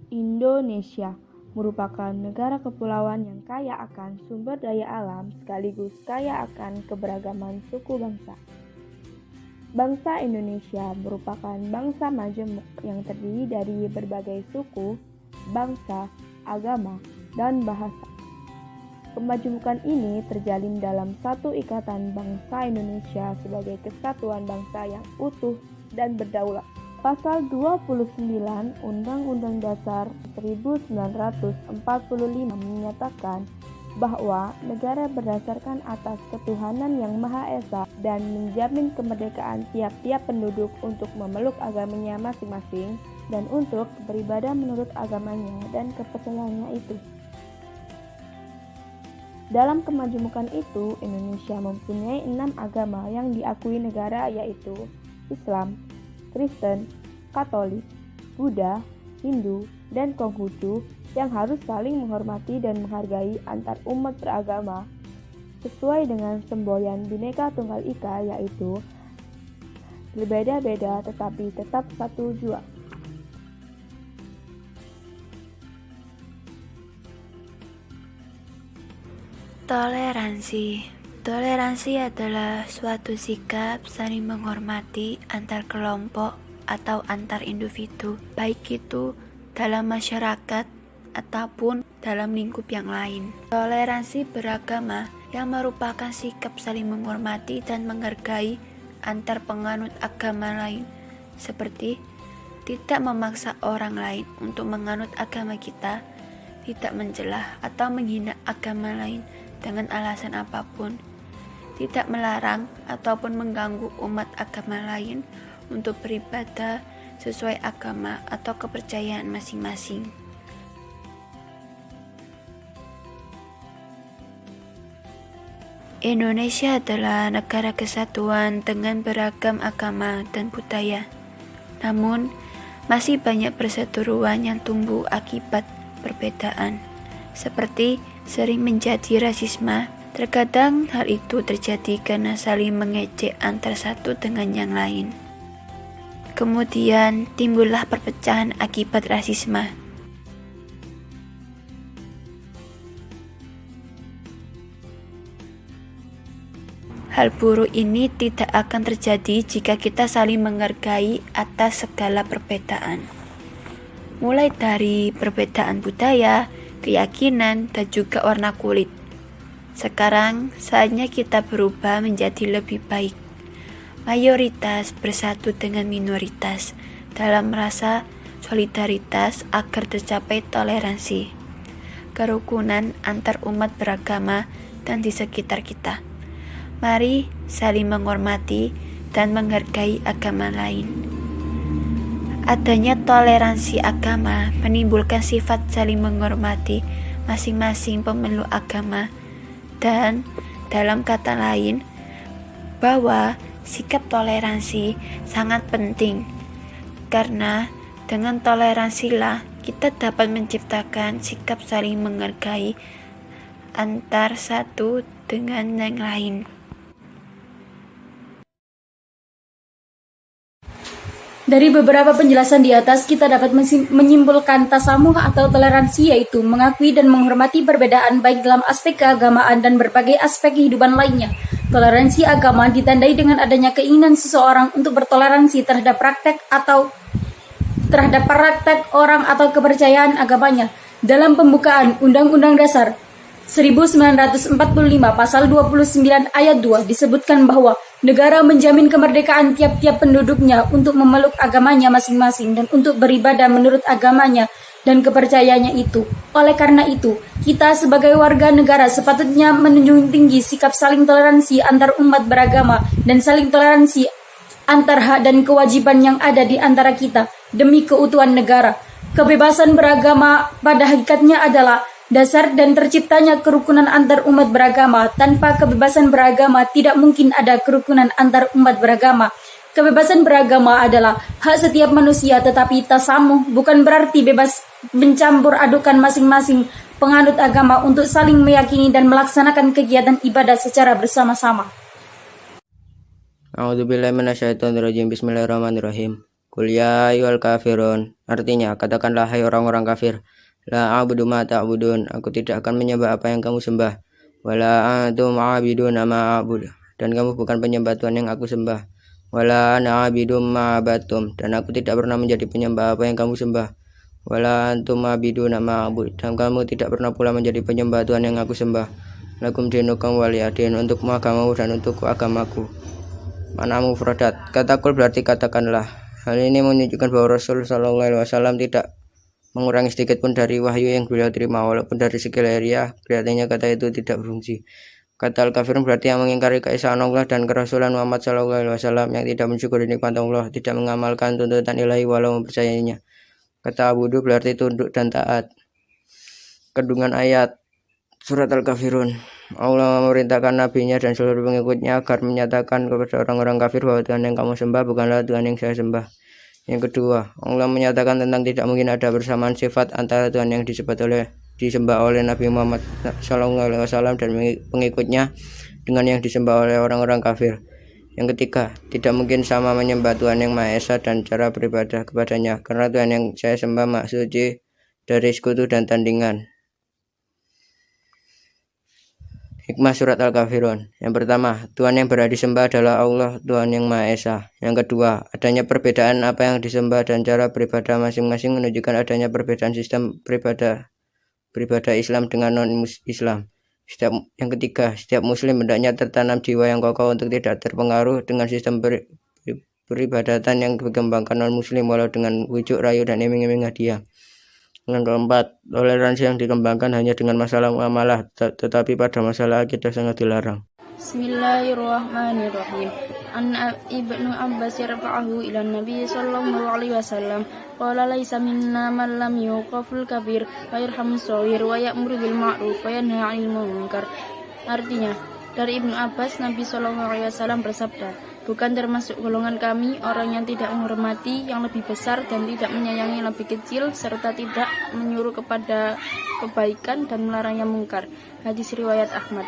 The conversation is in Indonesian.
Indonesia merupakan negara kepulauan yang kaya akan sumber daya alam sekaligus kaya akan keberagaman suku bangsa. Bangsa Indonesia merupakan bangsa majemuk yang terdiri dari berbagai suku, bangsa, agama, dan bahasa. Kemajemukan ini terjalin dalam satu ikatan bangsa Indonesia sebagai kesatuan bangsa yang utuh dan berdaulat. Pasal 29 Undang-Undang Dasar 1945 menyatakan bahwa negara berdasarkan atas ketuhanan yang Maha Esa dan menjamin kemerdekaan tiap-tiap penduduk untuk memeluk agamanya masing-masing dan untuk beribadah menurut agamanya dan kepercayaannya itu. Dalam kemajemukan itu, Indonesia mempunyai 6 agama yang diakui negara, yaitu Islam, Kristen, Katolik, Buddha, Hindu, dan Konghucu yang harus saling menghormati dan menghargai antar umat beragama sesuai dengan semboyan Bhinneka Tunggal Ika, yaitu berbeda-beda tetapi tetap satu jua. Toleransi adalah suatu sikap saling menghormati antar kelompok atau antar individu, baik itu dalam masyarakat ataupun dalam lingkup yang lain. Toleransi beragama yang merupakan sikap saling menghormati dan menghargai antar penganut agama lain, seperti tidak memaksa orang lain untuk menganut agama kita, tidak mencela atau menghina agama lain dengan alasan apapun, tidak melarang ataupun mengganggu umat agama lain untuk beribadah sesuai agama atau kepercayaan masing-masing. Indonesia adalah negara kesatuan dengan beragam agama dan budaya. Namun, masih banyak perseteruan yang tumbuh akibat perbedaan, seperti sering menjadi rasisme. Terkadang hal itu terjadi karena saling mengejek antara satu dengan yang lain. Kemudian timbullah perpecahan akibat rasisme. Hal buruk ini tidak akan terjadi jika kita saling menghargai atas segala perbedaan, mulai dari perbedaan budaya, keyakinan, dan juga warna kulit. Sekarang saatnya kita berubah menjadi lebih baik. Mayoritas bersatu dengan minoritas dalam rasa solidaritas agar tercapai toleransi, kerukunan antar umat beragama dan di sekitar kita. Mari saling menghormati dan menghargai agama lain. Adanya toleransi agama menimbulkan sifat saling menghormati masing-masing pemeluk agama, dan dalam kata lain, bahwa sikap toleransi sangat penting, karena dengan toleransilah kita dapat menciptakan sikap saling menghargai antar satu dengan yang lain. Dari beberapa penjelasan di atas, kita dapat menyimpulkan tasamuh atau toleransi, yaitu mengakui dan menghormati perbedaan baik dalam aspek keagamaan dan berbagai aspek kehidupan lainnya. Toleransi agama ditandai dengan adanya keinginan seseorang untuk bertoleransi terhadap praktek orang atau kepercayaan agamanya. Dalam pembukaan Undang-Undang Dasar 1945 pasal 29 ayat 2 disebutkan bahwa negara menjamin kemerdekaan tiap-tiap penduduknya untuk memeluk agamanya masing-masing dan untuk beribadah menurut agamanya dan kepercayaannya itu. Oleh karena itu, kita sebagai warga negara sepatutnya menunjukkan tinggi sikap saling toleransi antar umat beragama dan saling toleransi antar hak dan kewajiban yang ada di antara kita demi keutuhan negara. Kebebasan beragama pada hakikatnya adalah dasar dan terciptanya kerukunan antar umat beragama. Tanpa kebebasan beragama, tidak mungkin ada kerukunan antar umat beragama. Kebebasan beragama adalah hak setiap manusia, tetapi tasamuh bukan berarti bebas mencampur adukan masing-masing penganut agama untuk saling meyakini dan melaksanakan kegiatan ibadah secara bersama-sama. A'udzubillahi minasyaitonirrajim. Bismillahirrahmanirrahim. Qul ya ayyuhal kafirun. Artinya, katakanlah hai orang-orang kafir. La a'budu ma ta'budun. Aku tidak akan menyembah apa yang kamu sembah. Wala antum a'biduna ma a'bud. Dan kamu bukan penyembah Tuhan yang aku sembah. Wala ana a'bidum ma abattum. Dan aku tidak pernah menjadi penyembah apa yang kamu sembah. Wala antum a'biduna ma a'bud. Dan kamu tidak pernah pula menjadi penyembah Tuhan yang aku sembah. Lakum dinukum waliyadin. Untukmu agamamu dan untukku agamaku. Mana mufradat. Kata kul berarti katakanlah. Hal ini menunjukkan bahwa Rasul Shallallahu Alaihi Wasallam tidak mengurangi sedikit pun dari wahyu yang beliau terima, walaupun dari segi lahiriah kelihatannya kata itu tidak berfungsi. Kata al-kafirun berarti yang mengingkari keesaan Allah dan kerasulan Muhammad Shallallahu Alaihi Wasallam, yang tidak mensyukuri nikmat Allah, tidak mengamalkan tuntutan ilahi walau mempercayainya. Kata abudu berarti tunduk dan taat. Kandungan ayat surat al-kafirun. Allah memerintahkan nabinya dan seluruh pengikutnya agar menyatakan kepada orang-orang kafir bahwa Tuhan yang kamu sembah bukanlah Tuhan yang saya sembah. Yang kedua, Allah menyatakan tentang tidak mungkin ada bersamaan sifat antara Tuhan yang disembah oleh Nabi Muhammad SAW dan pengikutnya dengan yang disembah oleh orang-orang kafir. Yang ketiga, tidak mungkin sama menyembah Tuhan yang Maha Esa dan cara beribadah kepadanya, karena Tuhan yang saya sembah maha suci dari sekutu dan tandingan. Hikmah surat Al-Kafirun. Yang pertama, Tuhan yang berhak disembah adalah Allah, Tuhan yang Maha Esa. Yang kedua, adanya perbedaan apa yang disembah dan cara beribadah masing-masing menunjukkan adanya perbedaan sistem beribadah Islam dengan non-Islam. Yang ketiga, setiap muslim hendaknya tertanam jiwa yang kokoh untuk tidak terpengaruh dengan sistem peribadatan yang dikembangkan non-muslim walau dengan bujuk rayu dan iming-iming hadiah. Yang keempat, toleransi yang dikembangkan hanya dengan masalah muamalah, tetapi pada masalah akidah sangat dilarang. Bismillahirrahmanirrahim. An Ibnu Abbas rafa'ahu ila Nabi sallallahu alaihi wasallam qala laisa minna man lam yuqaful kabir wa yarhamus shaghir wa ya'muru bil ma'ruf wa yanha 'anil munkar. Artinya, dari Ibnu Abbas Nabi sallallahu alaihi wasallam bersabda, bukan termasuk golongan kami orang yang tidak menghormati yang lebih besar dan tidak menyayangi yang lebih kecil, serta tidak menyuruh kepada kebaikan dan melarang yang mungkar. Hadis riwayat Ahmad.